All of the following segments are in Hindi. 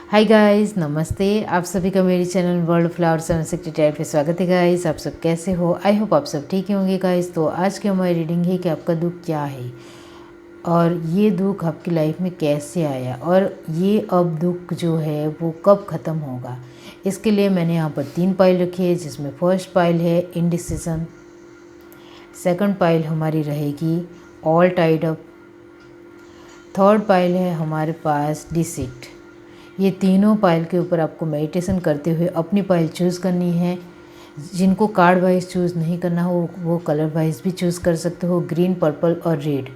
हाय गाइस, नमस्ते। आप सभी का मेरे चैनल वर्ल्ड फ्लावर 760 पे स्वागत है गाइस। आप सब कैसे हो? आई होप आप सब ठीक ही होंगे गाइस। तो आज की हमारी रीडिंग है कि आपका दुख क्या है और ये दुख आपकी लाइफ में कैसे आया और ये अब दुख जो है वो कब ख़त्म होगा। इसके लिए मैंने यहाँ पर 3 पाइल रखी है, जिसमें फर्स्ट पाइल है इनडिसीजन, सेकंड पाइल हमारी रहेगी all tied up, third pile है हमारे पास डिसिट। ये तीनों पाइल के ऊपर आपको मेडिटेशन करते हुए अपनी पाइल चूज़ करनी है। जिनको कार्ड वाइज चूज़ नहीं करना हो वो कलर वाइज भी चूज़ कर सकते हो, ग्रीन, पर्पल और रेड।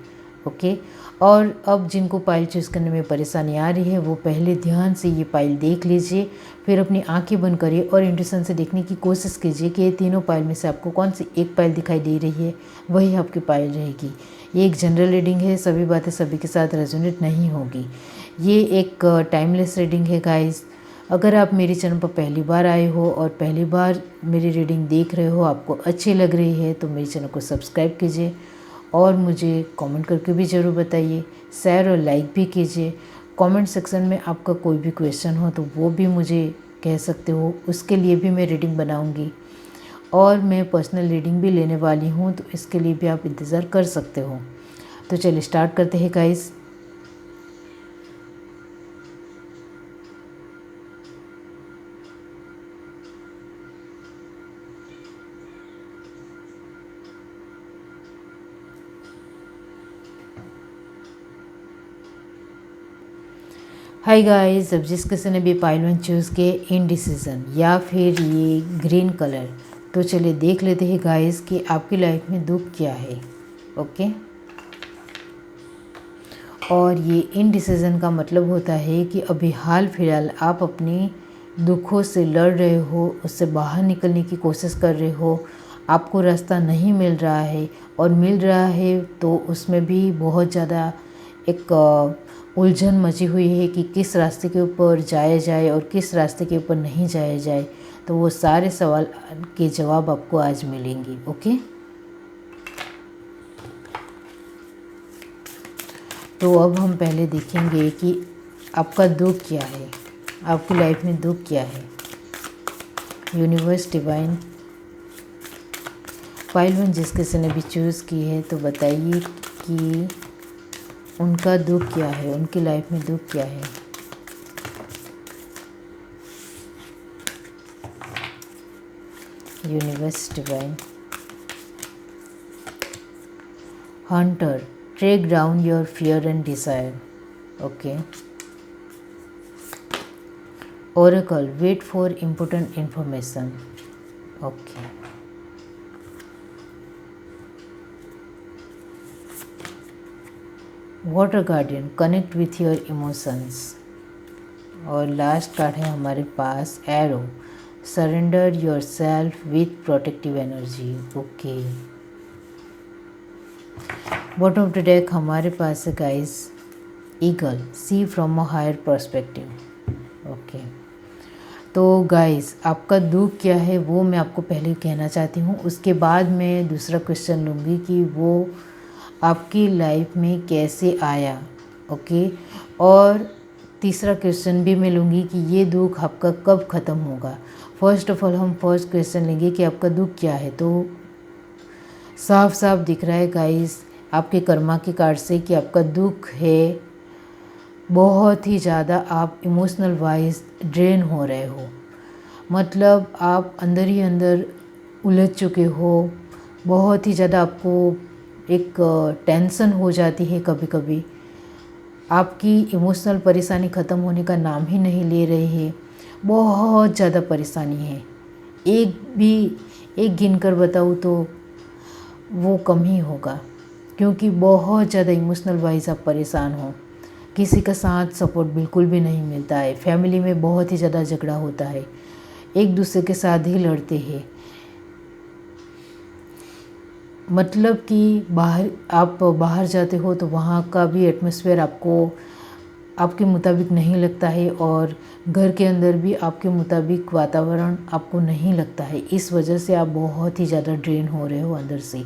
ओके। और अब जिनको पाइल चूज़ करने में परेशानी आ रही है वो पहले ध्यान से ये पाइल देख लीजिए, फिर अपनी आंखें बंद करिए और इंट्यूशन से देखने की कोशिश कीजिए कि ये तीनों पाइल में से आपको कौन सी एक पाइल दिखाई दे रही है, वही आपकी पाइल रहेगी। ये एक जनरल रीडिंग है, सभी बातें सभी के साथ रेजोनेट नहीं होगी। ये एक टाइमलेस रीडिंग है गाइस। अगर आप मेरे चैनल पर पहली बार आए हो और पहली बार मेरी रीडिंग देख रहे हो, आपको अच्छी लग रही है तो मेरे चैनल को सब्सक्राइब कीजिए और मुझे कमेंट करके भी ज़रूर बताइए, शेयर और लाइक भी कीजिए। कमेंट सेक्शन में आपका कोई भी क्वेश्चन हो तो वो भी मुझे कह सकते हो, उसके लिए भी मैं रीडिंग बनाऊंगी। और मैं पर्सनल रीडिंग भी लेने वाली हूँ, तो इसके लिए भी आप इंतज़ार कर सकते हो। तो चलिए स्टार्ट करते हैं गाइस। हाय गाइस, अब जिस किसी ने भी पाइल 1 चूज़ किए इनडिसीजन या फिर ये ग्रीन कलर, तो चलिए देख लेते हैं गाइस कि आपकी लाइफ में दुख क्या है। ओके। और ये इनडिसीजन का मतलब होता है कि अभी हाल फिलहाल आप अपने दुखों से लड़ रहे हो, उससे बाहर निकलने की कोशिश कर रहे हो, आपको रास्ता नहीं मिल रहा है और मिल रहा है तो उसमें भी बहुत ज़्यादा एक उलझन मची हुई है कि किस रास्ते के ऊपर जाया जाए और किस रास्ते के ऊपर नहीं जाया जाए। तो वो सारे सवाल के जवाब आपको आज मिलेंगे। ओके। तो अब हम पहले देखेंगे कि आपका दुख क्या है, आपकी लाइफ में दुख क्या है। यूनिवर्स, डिवाइन, पाइल 1 जिस किसी ने भी चूज़ की है तो बताइए कि उनका दुख क्या है, उनकी लाइफ में दुख क्या है। Universe, divine, hunter, track down your fear and desire. Okay. Oracle, wait for important information. Okay. Water guardian, connect with your emotions. और लास्ट कार्ड है हमारे पास arrow, surrender yourself with protective energy. Okay. Bottom of the deck हमारे पास है guys eagle, see from a higher perspective. Okay. तो गाइस आपका दुख क्या है वो मैं आपको पहले कहना चाहती हूँ, उसके बाद मैं दूसरा क्वेश्चन लूँगी कि वो आपकी लाइफ में कैसे आया। ओके। और तीसरा क्वेश्चन भी मैं लूँगी कि ये दुख आपका कब ख़त्म होगा। फर्स्ट ऑफ ऑल हम फर्स्ट क्वेश्चन लेंगे कि आपका दुख क्या है। तो साफ साफ दिख रहा है गाइस आपके कर्मा के कार्ड से कि आपका दुख है बहुत ही ज़्यादा, आप इमोशनल वाइज ड्रेन हो रहे हो। मतलब आप अंदर ही अंदर उलझ चुके हो, बहुत ही ज़्यादा आपको एक टेंशन हो जाती है। कभी कभी आपकी इमोशनल परेशानी ख़त्म होने का नाम ही नहीं ले रही है, बहुत ज़्यादा परेशानी है। एक गिनकर बताऊँ तो वो कम ही होगा, क्योंकि बहुत ज़्यादा इमोशनल वाइज आप परेशान हो। किसी का साथ सपोर्ट बिल्कुल भी नहीं मिलता है, फैमिली में बहुत ही ज़्यादा झगड़ा होता है, एक दूसरे के साथ ही लड़ते हैं। मतलब कि आप बाहर जाते हो तो वहाँ का भी एटमॉस्फेयर आपको आपके मुताबिक नहीं लगता है और घर के अंदर भी आपके मुताबिक वातावरण आपको नहीं लगता है। इस वजह से आप बहुत ही ज़्यादा ड्रेन हो रहे हो अंदर से।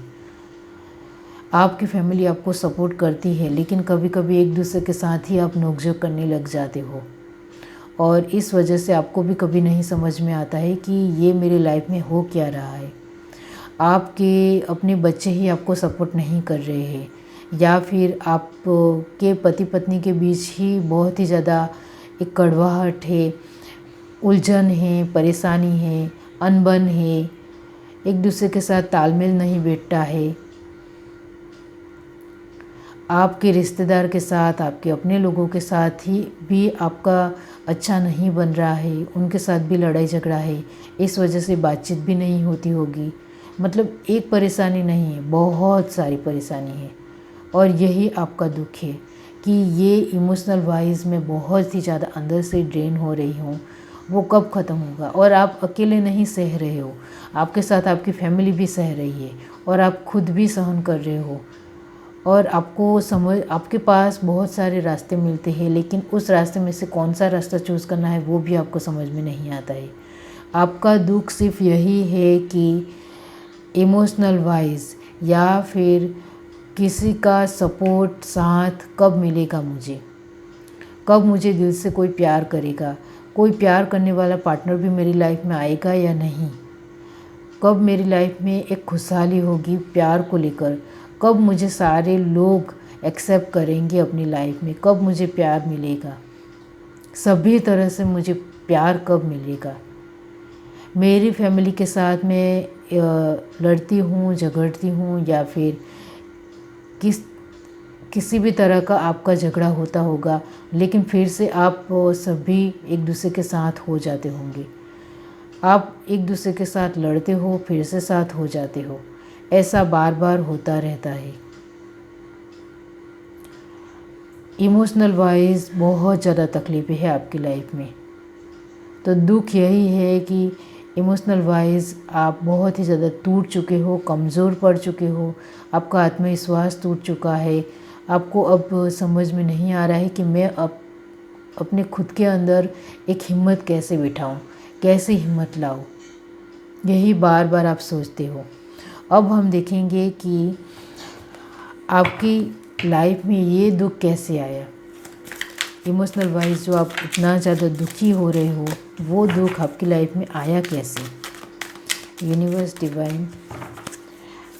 आपकी फैमिली आपको सपोर्ट करती है, लेकिन कभी कभी एक दूसरे के साथ ही आप नोकझोंक करने लग जाते हो और इस वजह से आपको भी कभी नहीं समझ में आता है कि ये मेरी लाइफ में हो क्या रहा है। आपके अपने बच्चे ही आपको सपोर्ट नहीं कर रहे हैं, या फिर आप के पति पत्नी के बीच ही बहुत ही ज़्यादा एक कड़वाहट है, उलझन है, परेशानी है, अनबन है, एक दूसरे के साथ तालमेल नहीं बैठता है। आपके रिश्तेदार के साथ, आपके अपने लोगों के साथ ही भी आपका अच्छा नहीं बन रहा है, उनके साथ भी लड़ाई झगड़ा है, इस वजह से बातचीत भी नहीं होती होगी। मतलब एक परेशानी नहीं है, बहुत सारी परेशानी है। और यही आपका दुख है कि ये इमोशनल वाइज में बहुत ही ज़्यादा अंदर से ड्रेन हो रही हूँ, वो कब ख़त्म होगा। और आप अकेले नहीं सह रहे हो, आपके साथ आपकी फैमिली भी सह रही है और आप खुद भी सहन कर रहे हो। और आपको समझ, आपके पास बहुत सारे रास्ते मिलते हैं, लेकिन उस रास्ते में से कौन सा रास्ता चूज़ करना है वो भी आपको समझ में नहीं आता है। आपका दुख सिर्फ यही है कि इमोशनल वाइज या फिर किसी का सपोर्ट साथ कब मिलेगा मुझे, कब मुझे दिल से कोई प्यार करेगा, कोई प्यार करने वाला पार्टनर भी मेरी लाइफ में आएगा या नहीं, कब मेरी लाइफ में एक खुशहाली होगी प्यार को लेकर, कब मुझे सारे लोग एक्सेप्ट करेंगे अपनी लाइफ में, कब मुझे प्यार मिलेगा, सभी तरह से मुझे प्यार कब मिलेगा। मेरी फैमिली के साथ मैं लड़ती हूँ, झगड़ती हूँ, या फिर किसी भी तरह का आपका झगड़ा होता होगा, लेकिन फिर से आप सभी एक दूसरे के साथ हो जाते होंगे। आप एक दूसरे के साथ लड़ते हो, फिर से साथ हो जाते हो, ऐसा बार बार होता रहता है। इमोशनल वाइज बहुत ज़्यादा तकलीफ़ें हैं आपकी लाइफ में। तो दुख यही है कि इमोशनल वाइज आप बहुत ही ज़्यादा टूट चुके हो, कमज़ोर पड़ चुके हो, आपका आत्मविश्वास टूट चुका है। आपको अब समझ में नहीं आ रहा है कि मैं अब अपने खुद के अंदर एक हिम्मत कैसे बिठाऊं, कैसे हिम्मत लाऊं, यही बार बार आप सोचते हो। अब हम देखेंगे कि आपकी लाइफ में ये दुख कैसे आया। इमोशनल वाइज जो आप इतना ज़्यादा दुखी हो रहे हो, वो दुख आपकी लाइफ में आया कैसे। यूनिवर्स डिवाइन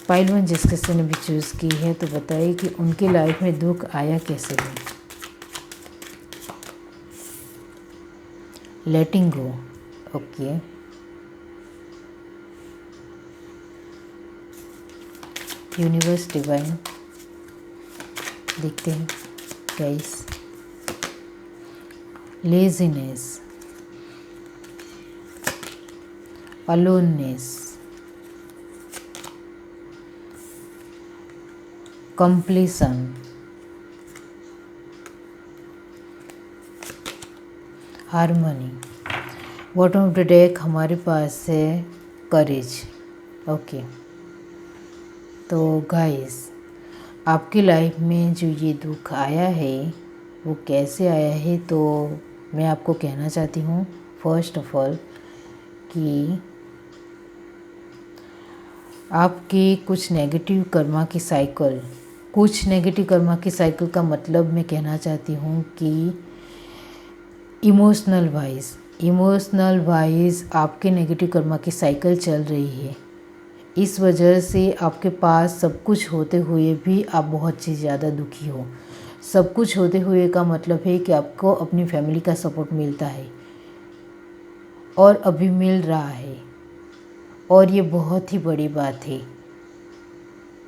पाइल 1 जिस किसी ने भी चूज़ की है तो बताइए कि उनकी लाइफ में दुख आया कैसे है। लेटिंग गो, ओके। यूनिवर्स डिवाइन देखते हैं guys. Laziness, aloneness, completion, harmony. Bottom of the deck हमारे पास है करेज, ओके। तो गाइस, आपकी लाइफ में जो ये दुख आया है वो कैसे आया है, तो मैं आपको कहना चाहती हूँ फर्स्ट ऑफ ऑल कि आपके कुछ नेगेटिव कर्मा की साइकिल, कुछ नेगेटिव कर्मा की साइकिल का मतलब मैं कहना चाहती हूँ कि इमोशनल वाइज आपके नेगेटिव कर्मा की साइकिल चल रही है। इस वजह से आपके पास सब कुछ होते हुए भी आप बहुत ही ज़्यादा दुखी हो। सब कुछ होते हुए का मतलब है कि आपको अपनी फैमिली का सपोर्ट मिलता है और अभी मिल रहा है, और ये बहुत ही बड़ी बात है।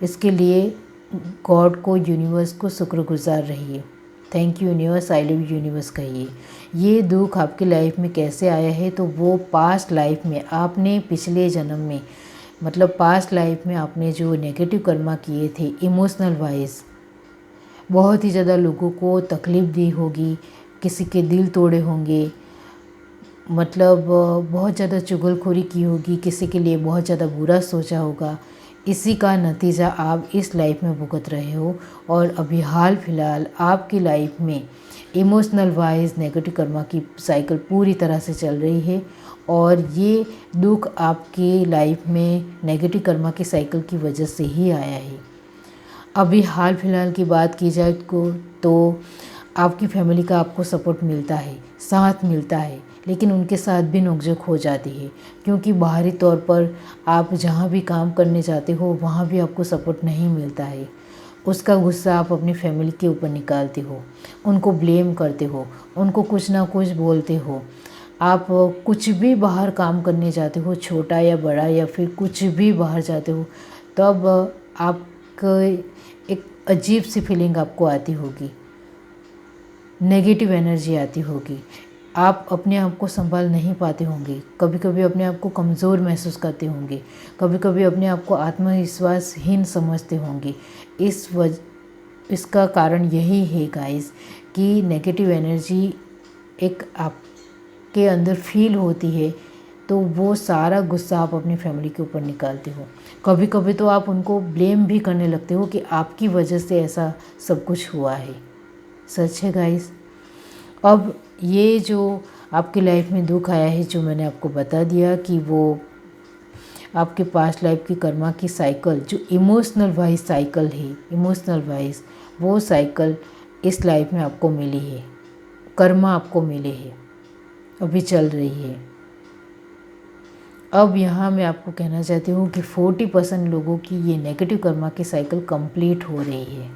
इसके लिए गॉड को, यूनिवर्स को शुक्रगुजार रहिए। Thank you universe, I love universe कहिए। ये दुख आपकी लाइफ में कैसे आया है, तो वो पास्ट लाइफ में आपने पिछले जन्म में, मतलब पास्ट लाइफ में आपने जो नेगेटिव कर्मा किए थे इमोशनल वाइज, बहुत ही ज़्यादा लोगों को तकलीफ़ दी होगी, किसी के दिल तोड़े होंगे, मतलब बहुत ज़्यादा चुगलखोरी की होगी, किसी के लिए बहुत ज़्यादा बुरा सोचा होगा। इसी का नतीजा आप इस लाइफ में भुगत रहे हो। और अभी हाल फिलहाल आपकी लाइफ में इमोशनल वाइज नेगेटिव कर्मा की साइकिल पूरी तरह से चल रही है, और ये दुख आपकी लाइफ में नेगेटिव कर्मा की साइकिल की वजह से ही आया है। अभी हाल फिलहाल की बात की जाए तो आपकी फैमिली का आपको सपोर्ट मिलता है, साथ मिलता है, लेकिन उनके साथ भी नोकझोंक हो जाती है, क्योंकि बाहरी तौर पर आप जहाँ भी काम करने जाते हो वहाँ भी आपको सपोर्ट नहीं मिलता है। उसका गुस्सा आप अपनी फैमिली के ऊपर निकालते हो, उनको ब्लेम करते हो, उनको कुछ ना कुछ बोलते हो। आप कुछ भी बाहर काम करने जाते हो, छोटा या बड़ा या फिर कुछ भी बाहर जाते हो, तब आपको एक अजीब सी फीलिंग आपको आती होगी, नेगेटिव एनर्जी आती होगी। आप अपने आप को संभाल नहीं पाते होंगे, कभी कभी अपने आप को कमज़ोर महसूस करते होंगे, कभी कभी अपने आप को आत्मविश्वासहीन समझते होंगे। इसका कारण यही है गाइस कि नेगेटिव एनर्जी एक आपके अंदर फील होती है, तो वो सारा गुस्सा आप अपनी फैमिली के ऊपर निकालते हो। कभी कभी तो आप उनको ब्लेम भी करने लगते हो कि आपकी वजह से ऐसा सब कुछ हुआ है। सच है गाइस। अब ये जो आपकी लाइफ में दुख आया है, जो मैंने आपको बता दिया कि वो आपके पास्ट लाइफ की कर्मा की साइकिल, जो इमोशनल वाइज साइकिल है, इमोशनल वाइज वो साइकिल इस लाइफ में आपको मिली है, कर्मा आपको मिले है, अभी चल रही है। अब यहाँ मैं आपको कहना चाहती हूँ कि 40% लोगों की ये नेगेटिव कर्मा की साइकिल कंप्लीट हो रही है।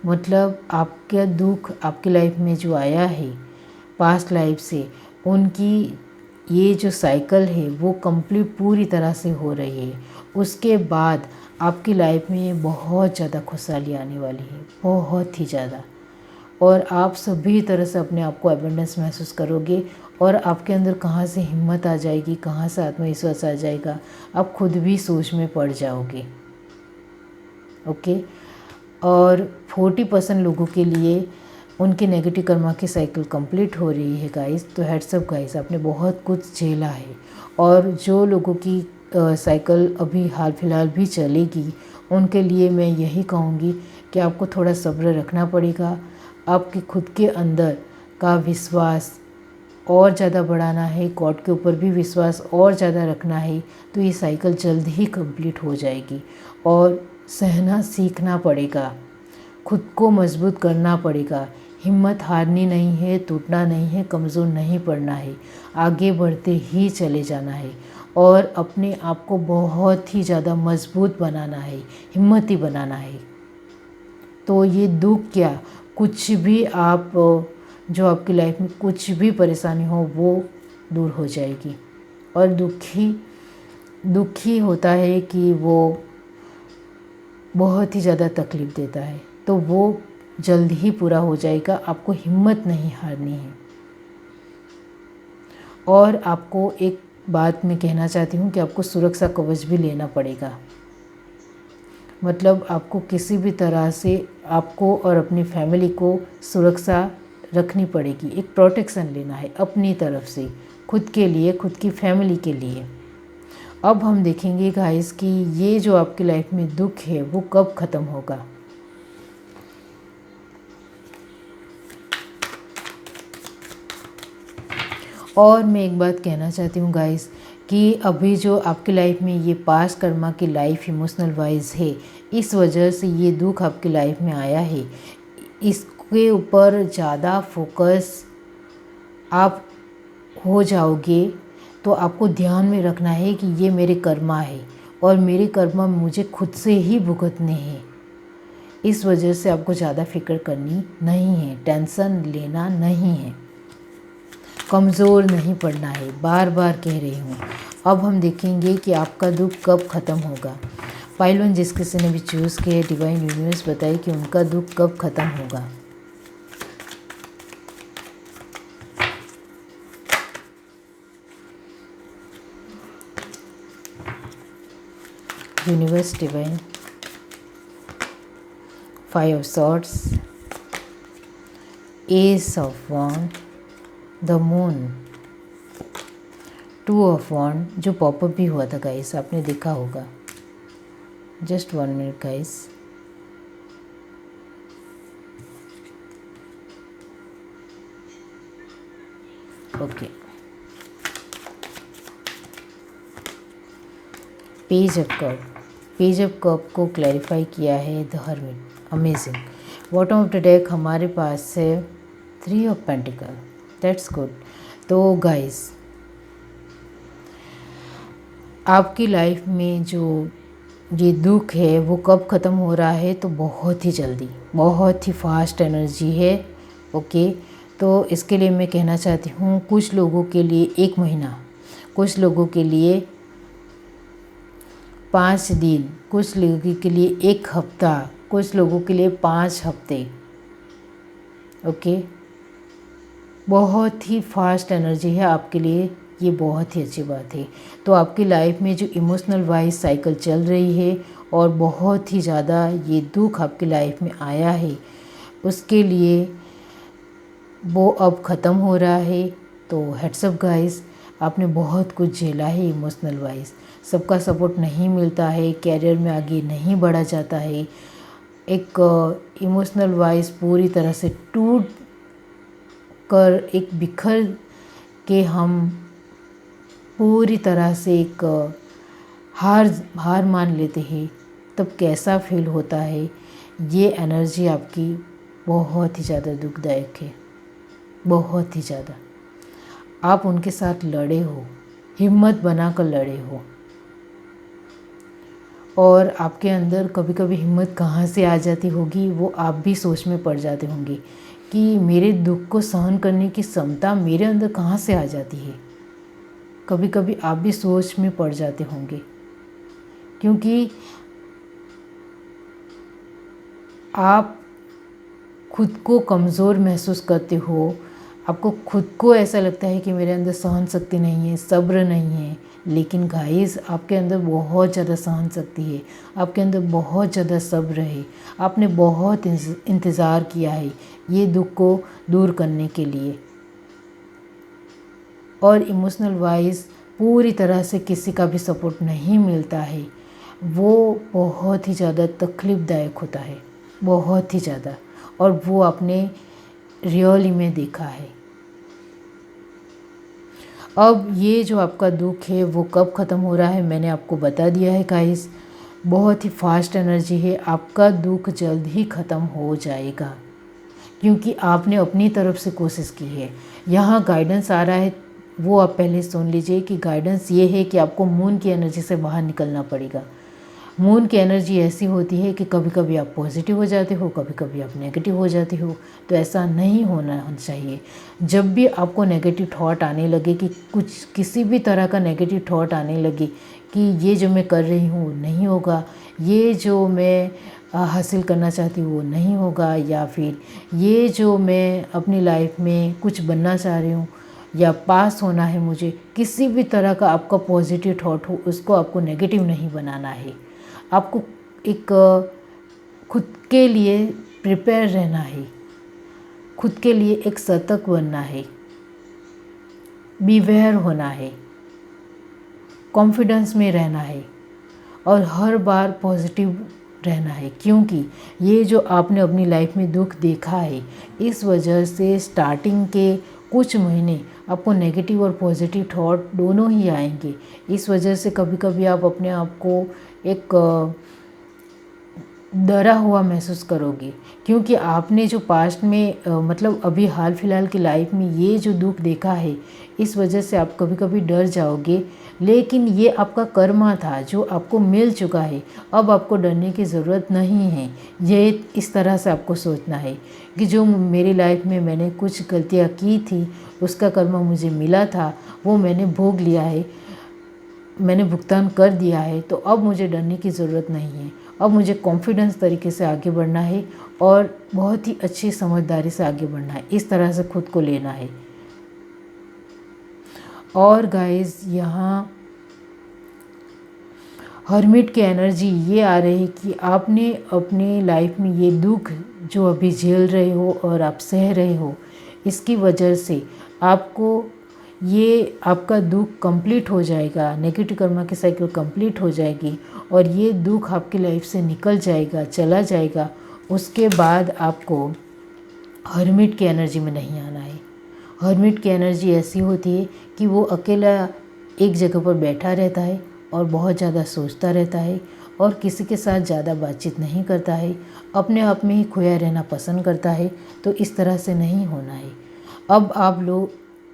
मतलब आपका दुख आपकी लाइफ में जो आया है पास्ट लाइफ से, उनकी ये जो साइकिल है वो कंप्लीट पूरी तरह से हो रही है। उसके बाद आपकी लाइफ में बहुत ज़्यादा खुशहाली आने वाली है, बहुत ही ज़्यादा। और आप सभी तरह से अपने आप को एबंडेंस महसूस करोगे, और आपके अंदर कहाँ से हिम्मत आ जाएगी, कहाँ से आत्मविश्वास आ जाएगा, आप खुद भी सोच में पड़ जाओगे। ओके। और 40% लोगों के लिए उनकी नेगेटिव कर्मा की साइकिल कंप्लीट हो रही है गाइस। तो हेड्स अप गाइस, आपने बहुत कुछ झेला है। और जो लोगों की साइकिल अभी हाल फिलहाल भी चलेगी, उनके लिए मैं यही कहूँगी कि आपको थोड़ा सब्र रखना पड़ेगा। आपके खुद के अंदर का विश्वास और ज़्यादा बढ़ाना है, गॉड के ऊपर भी विश्वास और ज़्यादा रखना है, तो ये साइकिल जल्द ही कंप्लीट हो जाएगी। और सहना सीखना पड़ेगा, खुद को मजबूत करना पड़ेगा। हिम्मत हारनी नहीं है, टूटना नहीं है, कमज़ोर नहीं पड़ना है, आगे बढ़ते ही चले जाना है। और अपने आप को बहुत ही ज़्यादा मजबूत बनाना है, हिम्मती बनाना है। तो ये दुख क्या, कुछ भी आप जो आपकी लाइफ में कुछ भी परेशानी हो वो दूर हो जाएगी। और दुखी होता है कि वो बहुत ही ज़्यादा तकलीफ़ देता है, तो वो जल्द ही पूरा हो जाएगा। आपको हिम्मत नहीं हारनी है। और आपको एक बात मैं कहना चाहती हूँ कि आपको सुरक्षा कवच भी लेना पड़ेगा। मतलब आपको किसी भी तरह से आपको और अपनी फैमिली को सुरक्षा रखनी पड़ेगी, एक प्रोटेक्शन लेना है अपनी तरफ से, खुद के लिए, खुद की फैमिली के लिए। अब हम देखेंगे गाइस कि ये जो आपकी लाइफ में दुख है वो कब ख़त्म होगा। और मैं एक बात कहना चाहती हूँ गाइस कि अभी जो आपकी लाइफ में ये पास्ट कर्मा की लाइफ इमोशनल वाइज है, इस वजह से ये दुख आपकी लाइफ में आया है। इसके ऊपर ज़्यादा फोकस आप हो जाओगे, तो आपको ध्यान में रखना है कि ये मेरे कर्मा है और मेरे कर्मा मुझे खुद से ही भुगतने हैं। इस वजह से आपको ज़्यादा फिक्र करनी नहीं है, टेंशन लेना नहीं है, कमज़ोर नहीं पड़ना है, बार बार कह रही हूँ। अब हम देखेंगे कि आपका दुख कब ख़त्म होगा। पाइल जिस किसी ने भी चूज़ किया, डिवाइन यूनिवर्स बताए कि उनका दुख कब ख़त्म होगा। Universe, divine, 5 of swords, Ace of Wands, the moon, 2 of Wands, जो पॉपअप भी हुआ था गाइस, आपने देखा होगा। Just 1 minute guys. Okay, page of cup, page of cup को क्लैरिफाई किया है the hermit. Amazing. Bottom of the deck हमारे पास है 3 ऑफ पेंटिकल। That's good. तो गाइस, आपकी लाइफ में जो ये दुख है वो कब ख़त्म हो रहा है? तो बहुत ही जल्दी, बहुत ही फास्ट एनर्जी है। ओके, तो इसके लिए मैं कहना चाहती हूँ, कुछ लोगों के लिए 1 महीना, कुछ लोगों के लिए 5 दिन, कुछ लोगों के लिए 1 हफ्ता, कुछ लोगों के लिए 5 हफ्ते। ओके, बहुत ही फास्ट एनर्जी है आपके लिए, ये बहुत ही अच्छी बात है। तो आपकी लाइफ में जो इमोशनल वाइज साइकिल चल रही है और बहुत ही ज़्यादा ये दुख आपकी लाइफ में आया है, उसके लिए वो अब ख़त्म हो रहा है। तो हेड्स अप गाइस, आपने बहुत कुछ झेला है इमोशनल वाइज, सबका सपोर्ट नहीं मिलता है, कैरियर में आगे नहीं बढ़ा जाता है, एक इमोशनल वाइज पूरी तरह से टूट कर एक बिखर के हम पूरी तरह से एक हार मान लेते हैं, तब कैसा फील होता है। ये एनर्जी आपकी बहुत ही ज़्यादा दुखदायक है, बहुत ही ज़्यादा। आप उनके साथ लड़े हो, हिम्मत बनाकर लड़े हो, और आपके अंदर कभी कभी हिम्मत कहाँ से आ जाती होगी वो आप भी सोच में पड़ जाते होंगे कि मेरे दुख को सहन करने की क्षमता मेरे अंदर कहाँ से आ जाती है। कभी कभी आप भी सोच में पड़ जाते होंगे, क्योंकि आप खुद को कमज़ोर महसूस करते हो, आपको खुद को ऐसा लगता है कि मेरे अंदर सहन शक्ति नहीं है, सब्र नहीं है। लेकिन गाइस, आपके अंदर बहुत ज़्यादा सहन शक्ति है, आपके अंदर बहुत ज़्यादा सब्र है। आपने बहुत इंतज़ार किया है ये दुख को दूर करने के लिए, और इमोशनल वाइज पूरी तरह से किसी का भी सपोर्ट नहीं मिलता है, वो बहुत ही ज़्यादा तकलीफ़दायक होता है, बहुत ही ज़्यादा। और वो आपने रियली में देखा है। अब ये जो आपका दुख है वो कब ख़त्म हो रहा है मैंने आपको बता दिया है गाइस। बहुत ही फास्ट एनर्जी है, आपका दुख जल्द ही ख़त्म हो जाएगा, क्योंकि आपने अपनी तरफ से कोशिश की है। यहाँ गाइडेंस आ रहा है, वो आप पहले सुन लीजिए कि गाइडेंस ये है कि आपको मून की एनर्जी से बाहर निकलना पड़ेगा। मून की एनर्जी ऐसी होती है कि कभी कभी आप पॉजिटिव हो जाते हो, कभी कभी आप नेगेटिव हो जाते हो। तो ऐसा नहीं होना चाहिए। जब भी आपको नेगेटिव थॉट आने लगे, कि कुछ किसी भी तरह का नेगेटिव थॉट आने लगे कि ये जो मैं कर रही हूँ नहीं होगा, ये जो मैं हासिल करना चाहती हूँ वो नहीं होगा, या फिर ये जो मैं अपनी लाइफ में कुछ बनना चाह रही हूँ या पास होना है मुझे, किसी भी तरह का आपका पॉजिटिव थॉट हो, उसको आपको नेगेटिव नहीं बनाना है। आपको एक खुद के लिए प्रिपेयर रहना है, खुद के लिए एक सतर्क बनना है, बीवेयर होना है, कॉन्फिडेंस में रहना है, और हर बार पॉजिटिव रहना है। क्योंकि ये जो आपने अपनी लाइफ में दुख देखा है, इस वजह से स्टार्टिंग के कुछ महीने आपको नेगेटिव और पॉजिटिव थॉट दोनों ही आएंगे। इस वजह से कभी कभी आप अपने आप को एक डरा हुआ महसूस करोगे, क्योंकि आपने जो पास्ट में मतलब अभी हाल फिलहाल की लाइफ में ये जो दुख देखा है, इस वजह से आप कभी कभी डर जाओगे। लेकिन ये आपका कर्मा था जो आपको मिल चुका है, अब आपको डरने की ज़रूरत नहीं है। ये इस तरह से आपको सोचना है कि जो मेरी लाइफ में मैंने कुछ गलतियाँ की थी, उसका कर्मा मुझे मिला था, वो मैंने भोग लिया है, मैंने भुगतान कर दिया है। तो अब मुझे डरने की ज़रूरत नहीं है। अब मुझे कॉन्फिडेंस तरीके से आगे बढ़ना है और बहुत ही अच्छी समझदारी से आगे बढ़ना है, इस तरह से खुद को लेना है। और गाइस, यहाँ हर्मिट की एनर्जी ये आ रही है कि आपने अपने लाइफ में ये दुख जो अभी झेल रहे हो और आप सह रहे हो, इसकी वजह से आपको ये आपका दुख कंप्लीट हो जाएगा, नेगेटिव कर्मा की साइकिल कंप्लीट हो जाएगी और ये दुख आपकी लाइफ से निकल जाएगा, चला जाएगा। उसके बाद आपको हर्मिट की एनर्जी में नहीं आना है। हर्मिट की एनर्जी ऐसी होती है कि वो अकेला एक जगह पर बैठा रहता है और बहुत ज़्यादा सोचता रहता है और किसी के साथ ज़्यादा बातचीत नहीं करता है, अपने आप में ही खोया रहना पसंद करता है। तो इस तरह से नहीं होना है। अब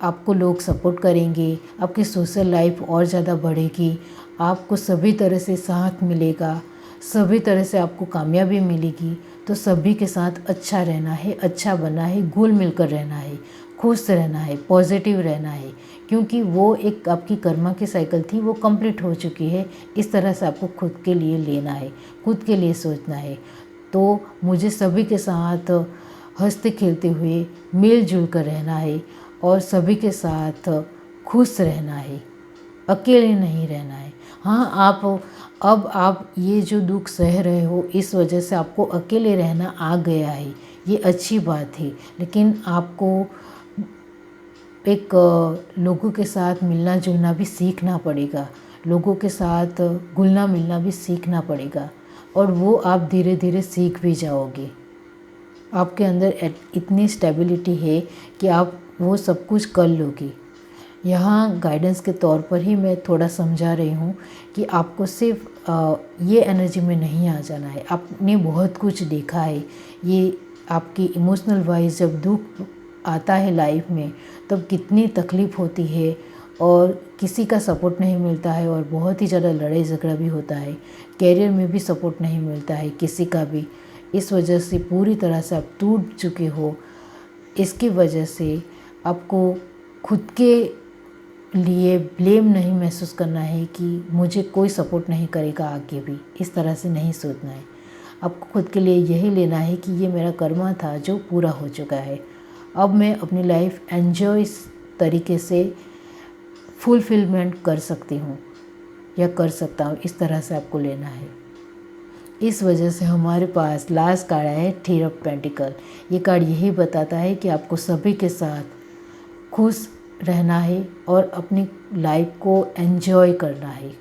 आपको लोग सपोर्ट करेंगे, आपकी सोशल लाइफ और ज़्यादा बढ़ेगी, आपको सभी तरह से साथ मिलेगा, सभी तरह से आपको कामयाबी मिलेगी। तो सभी के साथ अच्छा रहना है, अच्छा बनना है, घुल मिल कर रहना है, खुश रहना है, पॉजिटिव रहना है, क्योंकि वो एक आपकी कर्मा की साइकिल थी, वो कंप्लीट हो चुकी है। इस तरह से आपको खुद के लिए लेना है, खुद के लिए सोचना है। तो मुझे सभी के साथ हंसते खेलते हुए मिलजुल कर रहना है और सभी के साथ खुश रहना है, अकेले नहीं रहना है। हाँ, अब आप ये जो दुख सह रहे हो, इस वजह से आपको अकेले रहना आ गया है, ये अच्छी बात है। लेकिन आपको एक लोगों के साथ मिलना जुलना भी सीखना पड़ेगा, लोगों के साथ घुलना मिलना भी सीखना पड़ेगा, और वो आप धीरे धीरे सीख भी जाओगे। आपके अंदर इतनी स्टेबिलिटी है कि आप वो सब कुछ कर लोगे। यहाँ गाइडेंस के तौर पर ही मैं थोड़ा समझा रही हूँ कि आपको सिर्फ ये एनर्जी में नहीं आ जाना है। आपने बहुत कुछ देखा है। ये आपकी इमोशनल वाइज जब दुख आता है लाइफ में, तब कितनी तकलीफ़ होती है और किसी का सपोर्ट नहीं मिलता है और बहुत ही ज़्यादा लड़ाई झगड़ा भी होता है। कैरियर में भी सपोर्ट नहीं मिलता है किसी का भी। इस वजह से पूरी तरह से आप टूट चुके हो। इसकी वजह से आपको खुद के लिए ब्लेम नहीं महसूस करना है कि मुझे कोई सपोर्ट नहीं करेगा आगे भी। इस तरह से नहीं सोचना है। आपको खुद के लिए यही लेना है कि ये मेरा कर्मा था जो पूरा हो चुका है। अब मैं अपनी लाइफ एंजॉय इस तरीके से फुलफिलमेंट कर सकती हूँ या कर सकता हूँ। इस तरह से आपको लेना है। इस वजह से हमारे पास लास्ट कार्ड है थ्री ऑफ पेंटिकल। ये कार्ड यही बताता है कि आपको सभी के साथ खुश रहना है और अपनी लाइफ को एंजॉय करना है।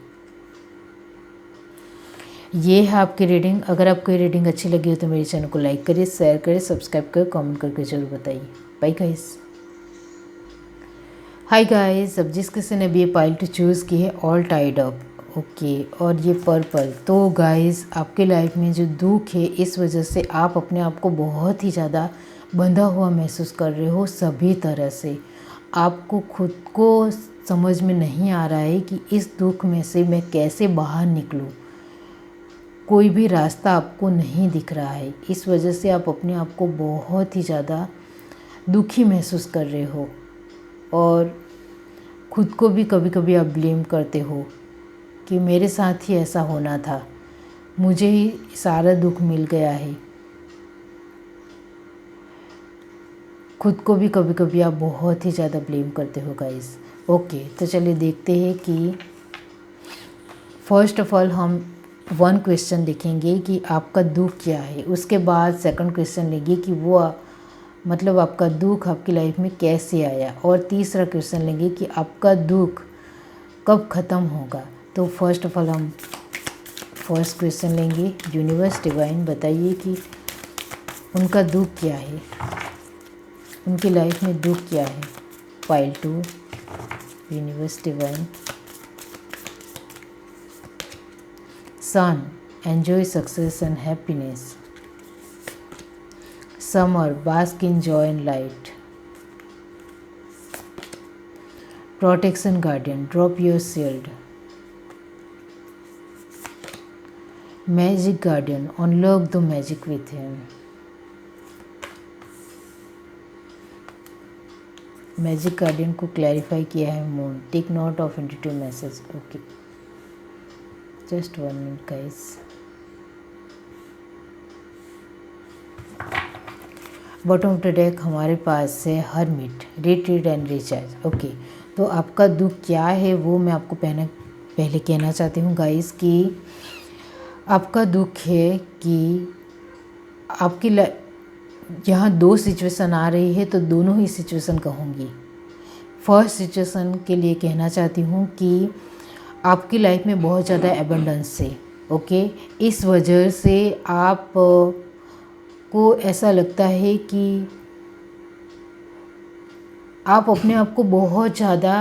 ये है आपकी रीडिंग। अगर आपको ये रीडिंग अच्छी लगी हो तो मेरे चैनल को लाइक करिए, शेयर करिए, सब्सक्राइब करिए, कमेंट करके ज़रूर बताइए। Bye guys. हाय गाइस, अब जिस किसी ने भी ये पाइल टू चूज़ की है ऑल टाइड अप, ओके, और ये पर्पल। तो गाइस, आपके लाइफ में जो दुख है, इस वजह से आप अपने आप को बहुत ही ज़्यादा बंधा हुआ महसूस कर रहे हो सभी तरह से। आपको खुद को समझ में नहीं आ रहा है कि इस दुख में से मैं कैसे बाहर निकलूं। कोई भी रास्ता आपको नहीं दिख रहा है। इस वजह से आप अपने आप को बहुत ही ज़्यादा दुखी महसूस कर रहे हो और खुद को भी कभी कभी आप ब्लेम करते हो कि मेरे साथ ही ऐसा होना था, मुझे ही सारा दुख मिल गया है। खुद को भी कभी कभी आप बहुत ही ज़्यादा ब्लेम करते हो गाइस। ओके, तो चलिए देखते हैं कि फर्स्ट ऑफ ऑल हम वन क्वेश्चन देखेंगे कि आपका दुख क्या है। उसके बाद सेकंड क्वेश्चन लेंगे कि वो मतलब आपका दुख आपकी लाइफ में कैसे आया, और तीसरा क्वेश्चन लेंगे कि आपका दुख कब ख़त्म होगा। तो फर्स्ट ऑफ ऑल हम फर्स्ट क्वेश्चन लेंगे। यूनिवर्स डिवाइन बताइए कि उनका दुख क्या है, उनकी लाइफ में दुख क्या है। Pile 2, universe divine. Sun, enjoy success and happiness. Summer, bask in joy and light. Protection guardian, drop your shield. Magic guardian, unlock the magic within. Magic guardian को क्लैरिफाई किया है moon. Take note of intuitive message. Okay, just 1 minute guys. Bottom of the deck हमारे पास है hermit, retreat and recharge. Okay, तो आपका दुख क्या है वो मैं आपको पहले कहना चाहती हूँ गाइस कि आपका दुख है कि आपकी यहाँ 2 सिचुएशन आ रही है, तो दोनों ही सिचुएशन कहूँगी। फर्स्ट सिचुएशन के लिए कहना चाहती हूँ कि आपकी लाइफ में बहुत ज़्यादा एबंडेंस है। ओके, इस वजह से आप को ऐसा लगता है कि आप अपने आप को बहुत ज़्यादा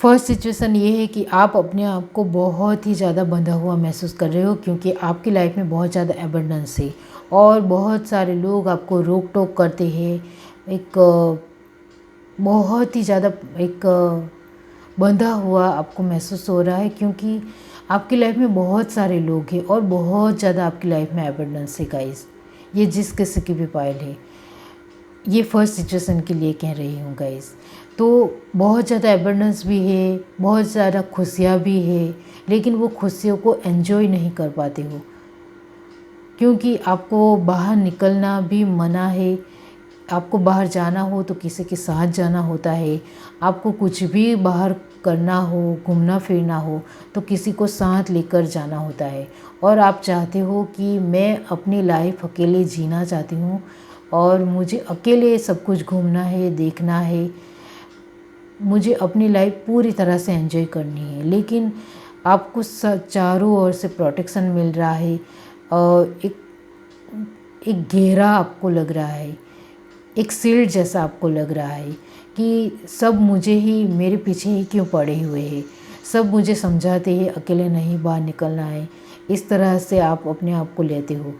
फर्स्ट सिचुएशन ये है कि आप अपने आप को बहुत ही ज़्यादा बंधा हुआ महसूस कर रहे हो, क्योंकि आपकी लाइफ में बहुत ज़्यादा एबंडेंस है और बहुत सारे लोग आपको रोक टोक करते हैं। एक बहुत ही ज़्यादा एक बंधा हुआ आपको महसूस हो रहा है, क्योंकि आपकी लाइफ में बहुत सारे लोग हैं और बहुत ज़्यादा आपकी लाइफ में एबंडेंस है गाइस। ये जिस किसी की भी पाइल है, ये फर्स्ट सिचुएशन के लिए कह रही हूँ गाइस। तो बहुत ज़्यादा एबंडेंस भी है, बहुत ज़्यादा खुशियाँ भी है, लेकिन वो खुशियों को एंजॉय नहीं कर पाते हो, क्योंकि आपको बाहर निकलना भी मना है। आपको बाहर जाना हो तो किसी के साथ जाना होता है, आपको कुछ भी बाहर करना हो, घूमना फिरना हो तो किसी को साथ लेकर जाना होता है। और आप चाहते हो कि मैं अपनी लाइफ अकेले जीना चाहती हूँ और मुझे अकेले सब कुछ घूमना है, देखना है, मुझे अपनी लाइफ पूरी तरह से एंजॉय करनी है। लेकिन आपको चारों ओर से प्रोटेक्शन मिल रहा है और एक घेरा आपको लग रहा है, एक शील्ड जैसा आपको लग रहा है कि सब मुझे ही, मेरे पीछे ही क्यों पड़े हुए हैं, सब मुझे समझाते हैं अकेले नहीं बाहर निकलना है। इस तरह से आप अपने आप को लेते हो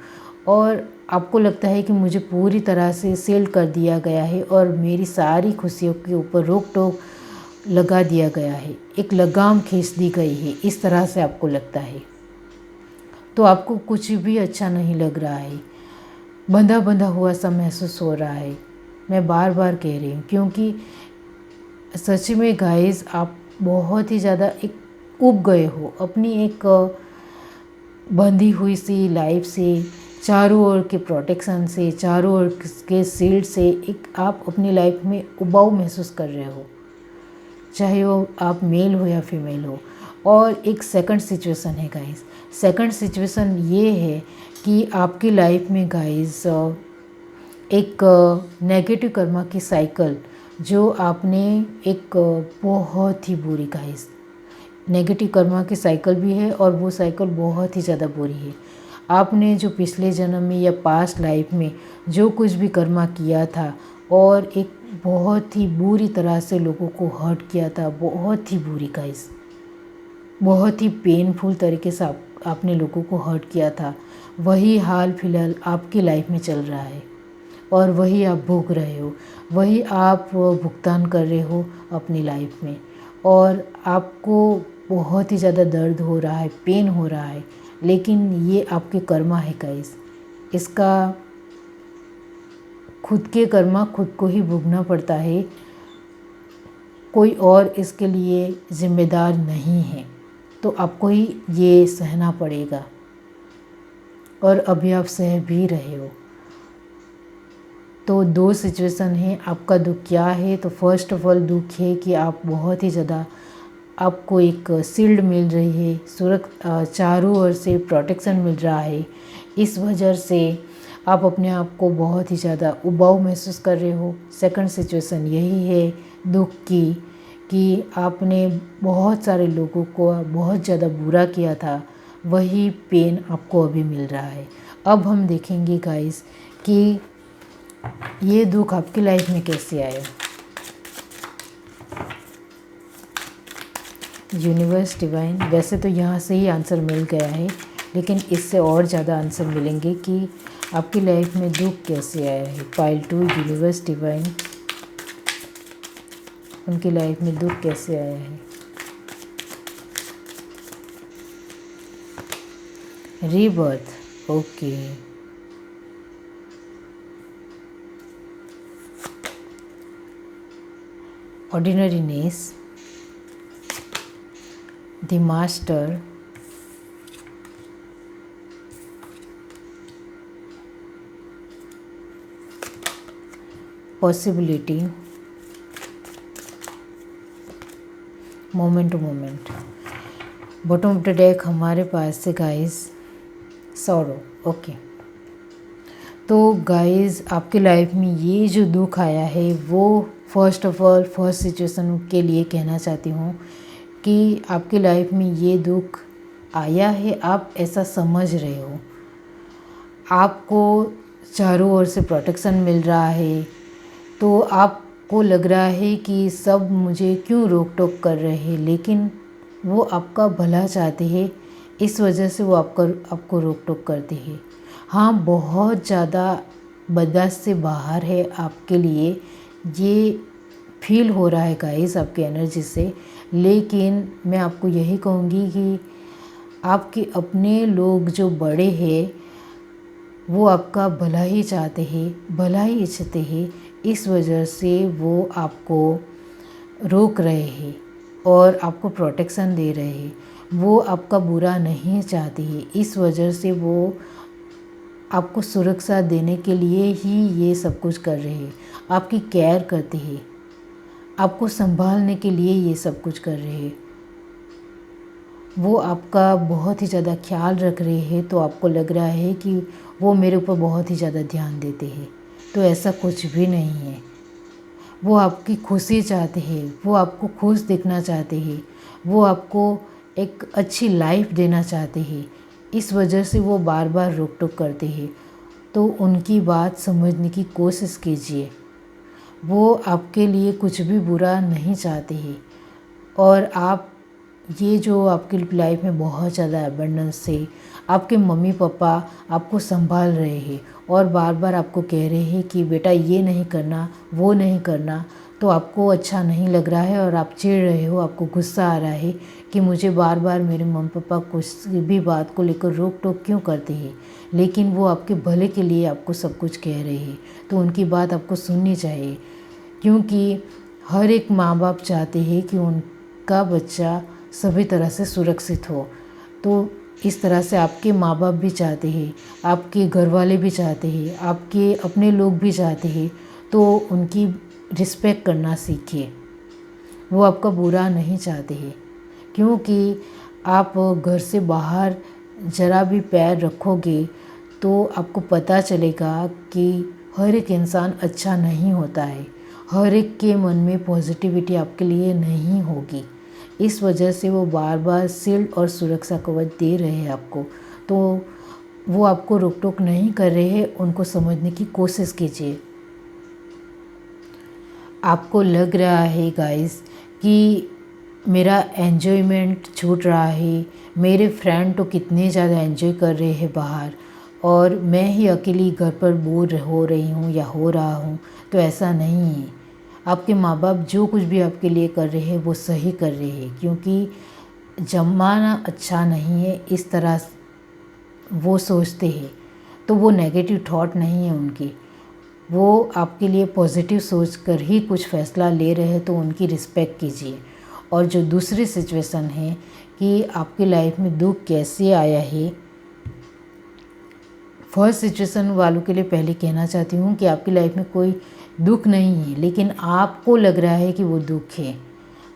और आपको लगता है कि मुझे पूरी तरह से सील कर दिया गया है और मेरी सारी खुशियों के ऊपर रोक टोक लगा दिया गया है, एक लगाम खींच दी गई है, इस तरह से आपको लगता है। तो आपको कुछ भी अच्छा नहीं लग रहा है, बंधा बंधा हुआ सा महसूस हो रहा है। मैं बार बार कह रही हूँ, क्योंकि सच में गाइस आप बहुत ही ज़्यादा एक ऊब गए हो अपनी एक बंधी हुई सी लाइफ से, चारों ओर के प्रोटेक्शन से, चारों ओर के शील्ड से। एक आप अपनी लाइफ में उबाऊ महसूस कर रहे हो, चाहे वो आप मेल हो या फीमेल हो। और एक सेकंड सिचुएशन है गाइस, सेकंड सिचुएशन ये है कि आपकी लाइफ में गाइस एक नेगेटिव कर्मा की साइकिल जो आपने एक बहुत ही बुरी गाइस, नेगेटिव कर्मा की साइकिल भी है और वो साइकिल बहुत ही ज़्यादा बुरी है। आपने जो पिछले जन्म में या पास्ट लाइफ में जो कुछ भी कर्मा किया था और एक बहुत ही बुरी तरह से लोगों को हर्ट किया था, बहुत ही बुरी गाइस, बहुत ही पेनफुल तरीके से आपने लोगों को हर्ट किया था, वही हाल फिलहाल आपकी लाइफ में चल रहा है और वही आप भोग रहे हो, वही आप भुगतान कर रहे हो अपनी लाइफ में। और आपको बहुत ही ज़्यादा दर्द हो रहा है, पेन हो रहा है, लेकिन ये आपके कर्मा है गाइस। इसका खुद के कर्मा खुद को ही भोगना पड़ता है, कोई और इसके लिए जिम्मेदार नहीं है। तो आपको ही ये सहना पड़ेगा और अभी आप सह भी रहे हो। तो दो सिचुएशन है, आपका दुख क्या है? तो फर्स्ट ऑफ ऑल दुख है कि आप बहुत ही ज़्यादा, आपको एक शील्ड मिल रही है, चारों ओर से प्रोटेक्शन मिल रहा है, इस वजह से आप अपने आप को बहुत ही ज़्यादा उबाऊ महसूस कर रहे हो। सेकंड सिचुएशन यही है दुख की कि आपने बहुत सारे लोगों को बहुत ज़्यादा बुरा किया था, वही पेन आपको अभी मिल रहा है। अब हम देखेंगे गाइस कि ये दुख आपकी लाइफ में कैसे आए। यूनिवर्स डिवाइन, वैसे तो यहाँ से ही आंसर मिल गया है, लेकिन इससे और ज़्यादा आंसर मिलेंगे कि आपकी लाइफ में दुख कैसे आया है। पाइल 2 यूनिवर्स डिवाइन, उनकी लाइफ में दुख कैसे आया है। Rebirth, okay, ordinariness, the master, possibility, moment to moment. Bottom of the deck हमारे पास से गाइस सॉरो, ओके। तो गाइस आपकी लाइफ में ये जो दुख आया है वो first of all first situation के लिए कहना चाहती हूँ कि आपकी लाइफ में ये दुख आया है, आप ऐसा समझ रहे हो, आपको चारों ओर से प्रोटेक्शन मिल रहा है, तो आप आपको लग रहा है कि सब मुझे क्यों रोक टोक कर रहे हैं, लेकिन वो आपका भला चाहते हैं, इस वजह से वो आपको रोक टोक करते हैं। हाँ, बहुत ज़्यादा बर्दाश्त से बाहर है आपके लिए, ये फील हो रहा है गाइस आपकी एनर्जी से। लेकिन मैं आपको यही कहूँगी कि आपके अपने लोग जो बड़े हैं वो आपका भला ही चाहते हैं, भला ही इच्छते हैं, इस वजह से वो आपको रोक रहे हैं और आपको प्रोटेक्शन दे रहे हैं। वो आपका बुरा नहीं चाहते हैं, इस वजह से वो आपको सुरक्षा देने के लिए ही ये सब कुछ कर रहे हैं। आपकी केयर करते हैं, आपको संभालने के लिए ये सब कुछ कर रहे हैं। वो आपका बहुत ही ज़्यादा ख्याल रख रहे हैं, तो आपको लग रहा है कि वो मेरे ऊपर बहुत ही ज़्यादा ध्यान देते हैं, तो ऐसा कुछ भी नहीं है। वो आपकी खुशी चाहते हैं, वो आपको खुश देखना चाहते हैं, वो आपको एक अच्छी लाइफ देना चाहते हैं, इस वजह से वो बार बार रोक टोक करते हैं। तो उनकी बात समझने की कोशिश कीजिए। वो आपके लिए कुछ भी बुरा नहीं चाहते हैं और आप ये जो आपकी लाइफ में बहुत ज़्यादा एबंडेंस है, आपके मम्मी पापा आपको संभाल रहे हैं और बार बार आपको कह रहे हैं कि बेटा ये नहीं करना, वो नहीं करना, तो आपको अच्छा नहीं लग रहा है और आप चिढ़ रहे हो, आपको गुस्सा आ रहा है कि मुझे बार बार मेरे मम्मी पापा कुछ भी बात को लेकर रोक टोक क्यों करते हैं। लेकिन वो आपके भले के लिए आपको सब कुछ कह रहे हैं, तो उनकी बात आपको सुननी चाहिए, क्योंकि हर एक माँ बाप चाहते हैं कि उनका बच्चा सभी तरह से सुरक्षित हो। तो इस तरह से आपके माँ बाप भी चाहते हैं, आपके घर वाले भी चाहते हैं, आपके अपने लोग भी चाहते हैं, तो उनकी रिस्पेक्ट करना सीखिए। वो आपका बुरा नहीं चाहते हैं, क्योंकि आप घर से बाहर ज़रा भी पैर रखोगे तो आपको पता चलेगा कि हर एक इंसान अच्छा नहीं होता है, हर एक के मन में पॉजिटिविटी आपके लिए नहीं होगी। इस वजह से वो बार बार शील्ड और सुरक्षा कवच दे रहे हैं आपको, तो वो आपको रोक टोक नहीं कर रहे हैं, उनको समझने की कोशिश कीजिए। आपको लग रहा है गाइस कि मेरा एन्जॉयमेंट छूट रहा है, मेरे फ्रेंड तो कितने ज़्यादा एंजॉय कर रहे हैं बाहर और मैं ही अकेली घर पर बोर हो रही हूँ या हो रहा हूँ, तो ऐसा नहीं है। आपके माँ बाप जो कुछ भी आपके लिए कर रहे हैं वो सही कर रहे हैं, क्योंकि ज़माना अच्छा नहीं है, इस तरह वो सोचते हैं। तो वो नेगेटिव थॉट नहीं है उनकी, वो आपके लिए पॉजिटिव सोच कर ही कुछ फ़ैसला ले रहे हैं, तो उनकी रिस्पेक्ट कीजिए। और जो दूसरी सिचुएशन है कि आपकी लाइफ में दुख कैसे आया है, फर्स्ट सिचुएशन वालों के लिए पहले कहना चाहती हूँ कि आपकी लाइफ में कोई दुख नहीं है, लेकिन आपको लग रहा है कि वो दुख है।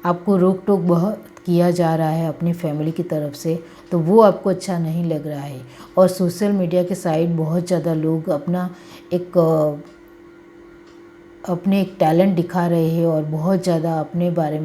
आपको रोक टोक बहुत किया जा रहा है अपनी फैमिली की तरफ से, तो वो आपको अच्छा नहीं लग रहा है। और सोशल मीडिया के साइड बहुत ज़्यादा लोग अपने एक टैलेंट दिखा रहे हैं और बहुत ज़्यादा अपने बारे में